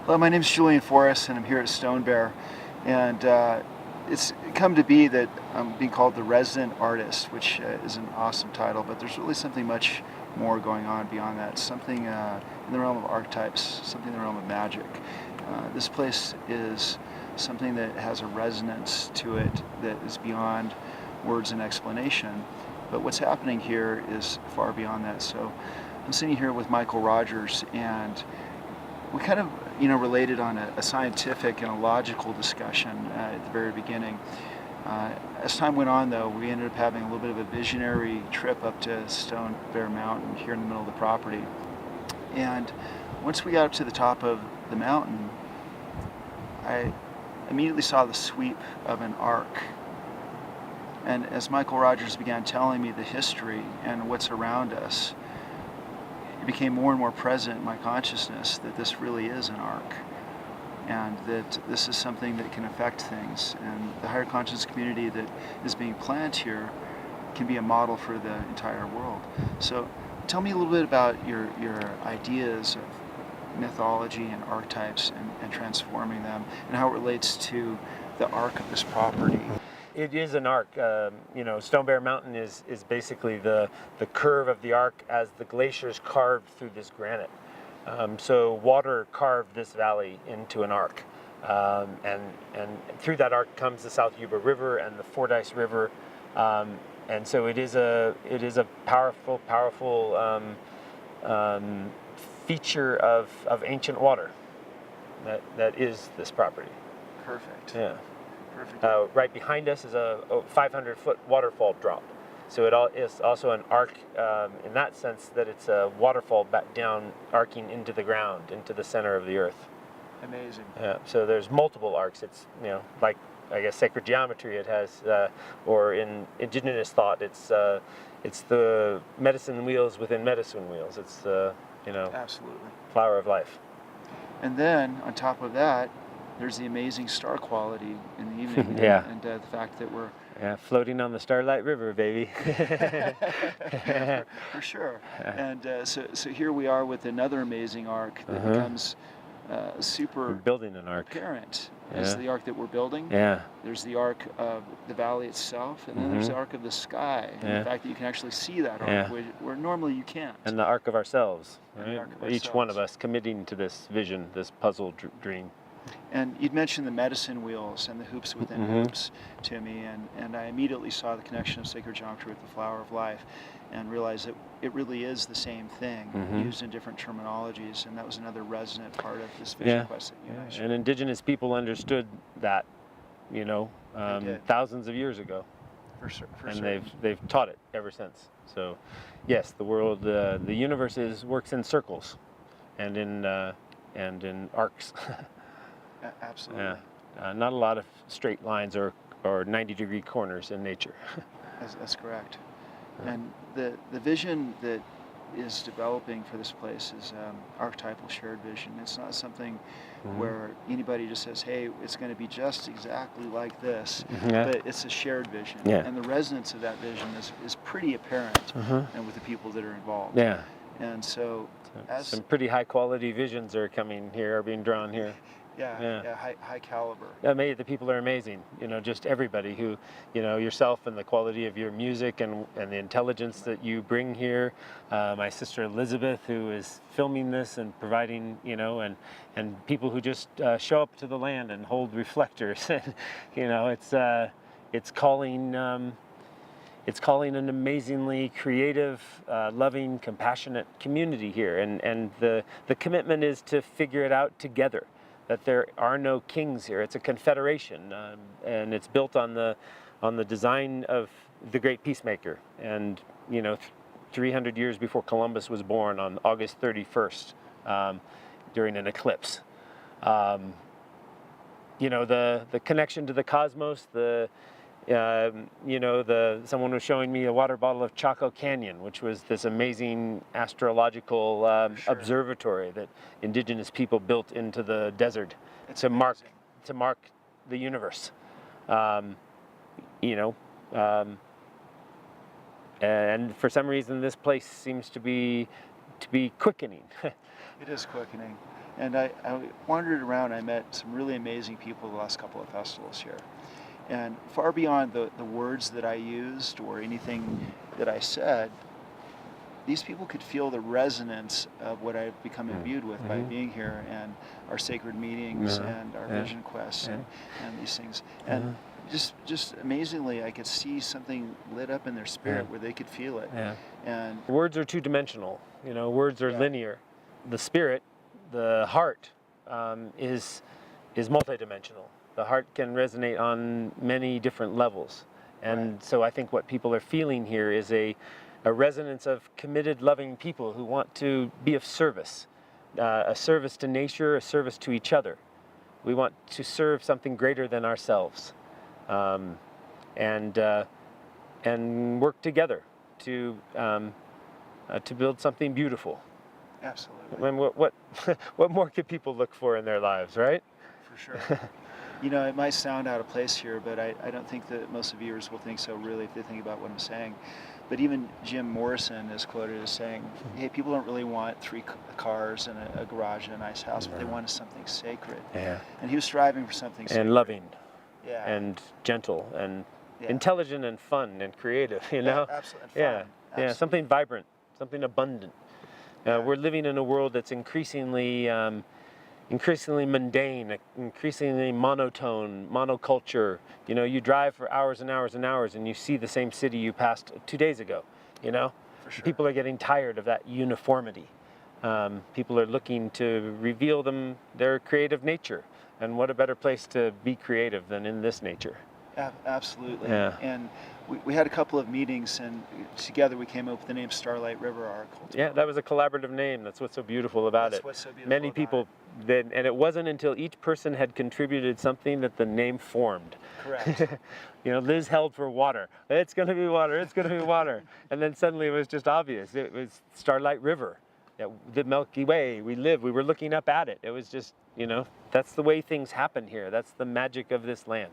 Hello, my name is Julian Forrest, and I'm here at Stone Bear. And it's come to be that I'm being called the resident artist, which is an awesome title, but there's really something much more going on beyond that. Something in the realm of archetypes, something in the realm of magic. This place is something that has a resonance to it that is beyond words and explanation. But what's happening here is far beyond that. So I'm sitting here with Michael Rogers, and we kind of, related on a scientific and a logical discussion at the very beginning. As time went on, though, we ended up having a little bit of a visionary trip up to Stone Bear Mountain here in the middle of the property. And once we got up to the top of the mountain, I immediately saw the sweep of an arc. And as Michael Rogers began telling me the history and what's around us, it became more and more present in my consciousness that this really is an arc, and that this is something that can affect things, and the higher consciousness community that is being planned here can be a model for the entire world. So tell me a little bit about your ideas of mythology and archetypes and transforming them, and how it relates to the arc of this property. It is an arc. Stone Bear Mountain is basically the curve of the arc as the glaciers carved through this granite. So water carved this valley into an arc. And through that arc comes the South Yuba River and the Fordyce River. And so it is a powerful feature of ancient water that is this property. Perfect. Yeah. Perfect. Right behind us is a 500-foot waterfall drop. So it is also an arc in that sense that it's a waterfall back down, arcing into the ground, into the center of the earth. Amazing. Yeah. So there's multiple arcs. It's like, I guess, sacred geometry. It has, or in indigenous thought, it's the medicine wheels within medicine wheels. It's Absolutely. flower of life. And then on top of that, there's the amazing star quality in the evening. Yeah. And the fact that we're floating on the Starlight River, baby. for sure. And so here we are with another amazing arc that becomes super We're building an arc. apparent. Yeah. There's the arc that we're building. Yeah. There's the arc of the valley itself, and then there's the arc of the sky, and the fact that you can actually see that arc where normally you can't. And the arc of ourselves, And the right? arc of Each one ourselves. of us committing to this vision, this puzzle dream. And you'd mentioned the medicine wheels and the hoops within hoops to me, and I immediately saw the connection of sacred geometry with the flower of life, and realized that it really is the same thing, used in different terminologies, and that was another resonant part of this vision quest that you mentioned. And indigenous people understood that, thousands of years ago, and they've taught it ever since. So, yes, the world, the universe works in circles, and in arcs. Absolutely. Yeah, not a lot of straight lines or 90-degree corners in nature. That's correct. And the vision that is developing for this place is archetypal shared vision. It's not something where anybody just says, hey, it's going to be just exactly like this, but it's a shared vision. Yeah. And the resonance of that vision is pretty apparent and with the people that are involved. Yeah. And so some pretty high quality visions are being drawn here. High caliber. The people are amazing. Just everybody who, yourself and the quality of your music and the intelligence that you bring here. My sister Elizabeth, who is filming this and providing, and people who just show up to the land and hold reflectors. And, it's calling an amazingly creative, loving, compassionate community here. And the commitment is to figure it out together. That there are no kings here. It's a confederation, and it's built on the design of the great peacemaker. And 300 years before Columbus was born, on August 31st, during an eclipse. The connection to the cosmos. Someone was showing me a water bottle of Chaco Canyon, which was this amazing astrological observatory that indigenous people built into the desert to mark the universe. And for some reason, this place seems to be quickening. It is quickening. And I wandered around. I met some really amazing people the last couple of festivals here. And far beyond the words that I used or anything that I said, these people could feel the resonance of what I've become imbued with by being here, and our sacred meetings and our vision quests and these things. And just amazingly, I could see something lit up in their spirit where they could feel it. And words are two-dimensional. Words are linear. The spirit, the heart, is multidimensional. The heart can resonate on many different levels. And so I think what people are feeling here is a resonance of committed, loving people who want to be of service, a service to nature, a service to each other. We want to serve something greater than ourselves, and work together to build something beautiful. absolutely. I mean, what more could people look for in their lives, right? For sure. It might sound out of place here, but I don't think that most of viewers will think so really if they think about what I'm saying. But even Jim Morrison is quoted as saying, hey, people don't really want 3 cars and a garage and a nice house, but they want something sacred. And he was striving for something sacred. And loving, and gentle, and intelligent, and fun, and creative, absolutely. And fun. Absolutely. Something vibrant, something abundant. We're living in a world that's increasingly mundane, increasingly monotone, monoculture. You drive for hours and hours and hours and you see the same city you passed 2 days ago, For sure. People are getting tired of that uniformity. People are looking to reveal their creative nature. And what a better place to be creative than in this nature. Absolutely. Yeah. And we had a couple of meetings, and together we came up with the name Starlight River Oracle. Yeah, that was a collaborative name. That's what's so beautiful about That's it. what's so beautiful Many about people, and it wasn't until each person had contributed something that the name formed. Correct. Liz held for water. It's going to be water. It's going to be water. And then suddenly it was just obvious. It was Starlight River. The Milky Way. We were looking up at it. It was just, that's the way things happen here. That's the magic of this land.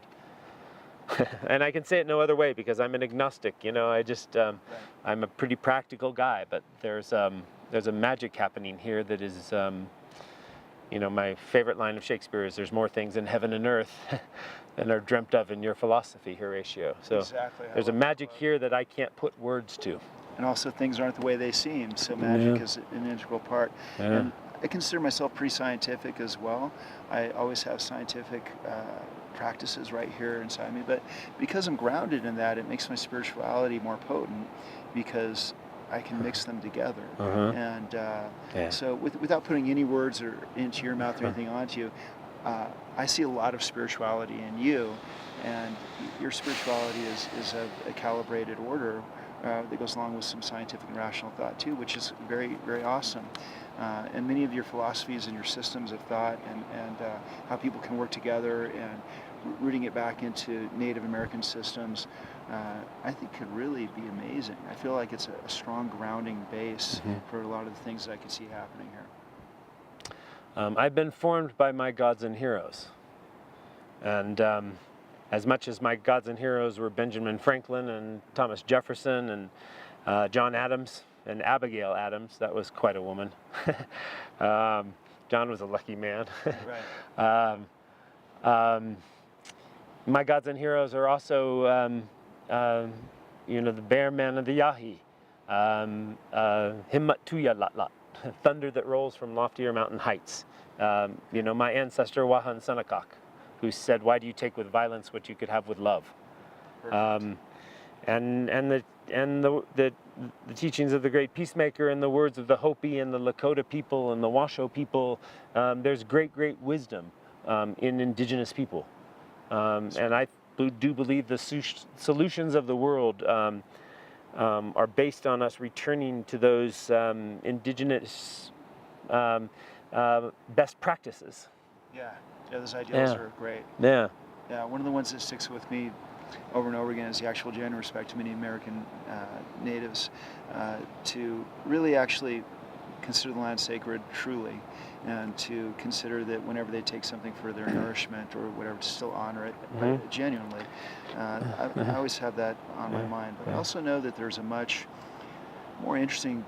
And I can say it no other way because I'm an agnostic. I'm a pretty practical guy, but there's a magic happening here that is, my favorite line of Shakespeare is, "There's more things in heaven and earth than are dreamt of in your philosophy, Horatio." So Exactly. there's a magic here that I can't put words to. And also things aren't the way they seem, so magic is an integral part. And I consider myself pretty scientific as well. I always have scientific practices right here inside me, but because I'm grounded in that, it makes my spirituality more potent because I can mix them together. And so without putting any words or into your mouth or anything onto you, I see a lot of spirituality in you, and your spirituality is of a calibrated order that goes along with some scientific and rational thought too, which is very, very awesome. And many of your philosophies and your systems of thought and how people can work together and rooting it back into Native American systems, I think could really be amazing. I feel like it's a strong grounding base for a lot of the things that I can see happening here. I've been formed by my gods and heroes. And as much as my gods and heroes were Benjamin Franklin and Thomas Jefferson and John Adams and Abigail Adams, that was quite a woman. John was a lucky man. Right. My gods and heroes are also, the bear man of the Yahi, Himmat Tuya Lat Lat, thunder that rolls from loftier mountain heights. My ancestor Wahan Sanakak, who said, "Why do you take with violence what you could have with love?" And the teachings of the great peacemaker and the words of the Hopi and the Lakota people and the Washoe people. There's great wisdom in indigenous people, and I do believe the solutions of the world are based on us returning to those indigenous best practices. Yeah, those ideals are great. Yeah. One of the ones that sticks with me over and over again is the actual genuine respect to many American natives to really actually consider the land sacred truly, and to consider that whenever they take something for their nourishment or whatever, to still honor it genuinely. I always have that on my mind, but I also know that there's a much more interesting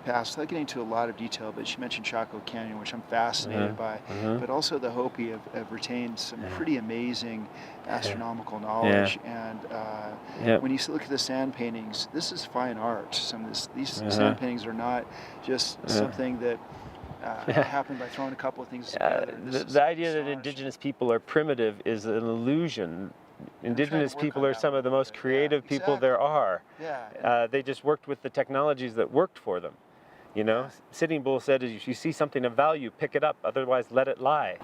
past, without getting into a lot of detail, but she mentioned Chaco Canyon, which I'm fascinated by, but also the Hopi have retained some pretty amazing astronomical knowledge. And when you look at the sand paintings, this is fine art. These sand paintings are not just something that happened by throwing a couple of things together. The idea that indigenous people are primitive is an illusion. Indigenous people are some of the most creative people there are. Yeah. They just worked with the technologies that worked for them. You know, Sitting Bull said, if you see something of value, pick it up, otherwise let it lie.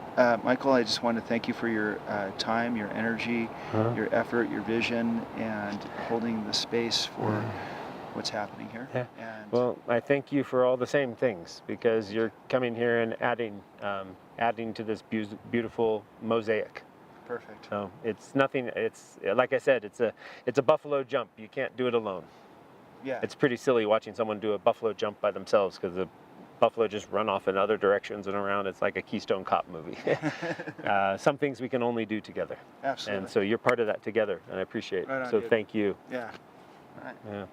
Michael, I just want to thank you for your time, your energy, your effort, your vision, and holding the space for what's happening here. Yeah. And well, I thank you for all the same things, because you're coming here and adding to this beautiful mosaic. perfect. So it's nothing. It's like I said, it's a buffalo jump. You can't do it alone. Yeah. It's pretty silly watching someone do a buffalo jump by themselves, because the buffalo just run off in other directions and around. It's like a Keystone Cop movie. Some things we can only do together. Absolutely. And so you're part of that together, and I appreciate it. Right on, so dude. thank you. Yeah. All right. Yeah.